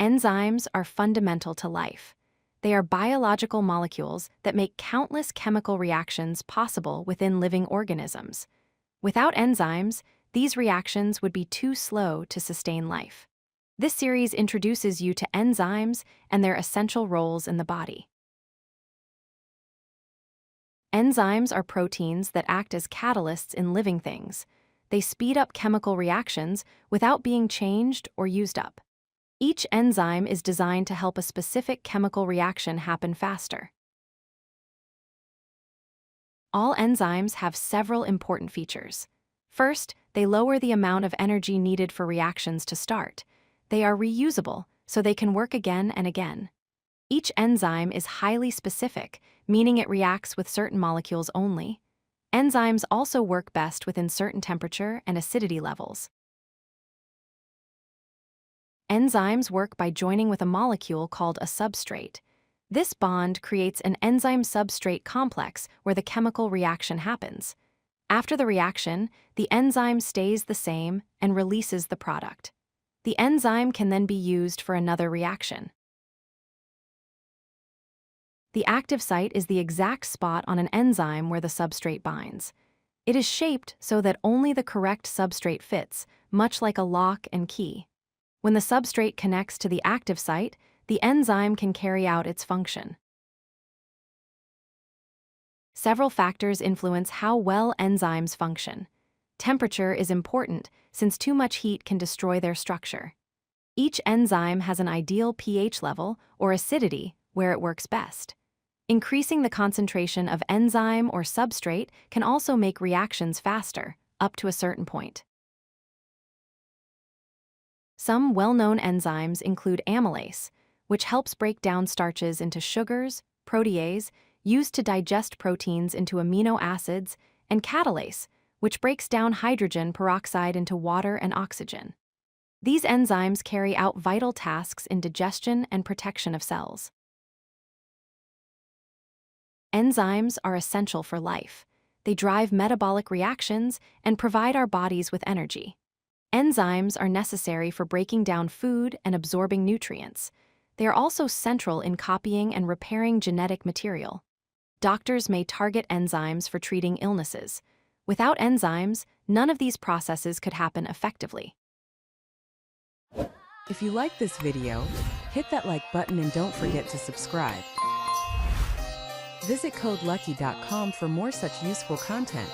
Enzymes are fundamental to life. They are biological molecules that make countless chemical reactions possible within living organisms. Without enzymes, these reactions would be too slow to sustain life. This series introduces you to enzymes and their essential roles in the body. Enzymes are proteins that act as catalysts in living things. They speed up chemical reactions without being changed or used up. Each enzyme is designed to help a specific chemical reaction happen faster. All enzymes have several important features. First, they lower the amount of energy needed for reactions to start. They are reusable, so they can work again and again. Each enzyme is highly specific, meaning it reacts with certain molecules only. Enzymes also work best within certain temperature and acidity levels. Enzymes work by joining with a molecule called a substrate. This bond creates an enzyme-substrate complex where the chemical reaction happens. After the reaction, the enzyme stays the same and releases the product. The enzyme can then be used for another reaction. The active site is the exact spot on an enzyme where the substrate binds. It is shaped so that only the correct substrate fits, much like a lock and key. When the substrate connects to the active site, the enzyme can carry out its function. Several factors influence how well enzymes function. Temperature is important since too much heat can destroy their structure. Each enzyme has an ideal pH level or acidity where it works best. Increasing the concentration of enzyme or substrate can also make reactions faster, up to a certain point. Some well-known enzymes include amylase, which helps break down starches into sugars, protease, used to digest proteins into amino acids, and catalase, which breaks down hydrogen peroxide into water and oxygen. These enzymes carry out vital tasks in digestion and protection of cells. Enzymes are essential for life. They drive metabolic reactions and provide our bodies with energy. Enzymes are necessary for breaking down food and absorbing nutrients. They are also central in copying and repairing genetic material. Doctors may target enzymes for treating illnesses. Without enzymes, none of these processes could happen effectively. If you like this video, hit that like button and don't forget to subscribe. Visit codelucky.com for more such useful content.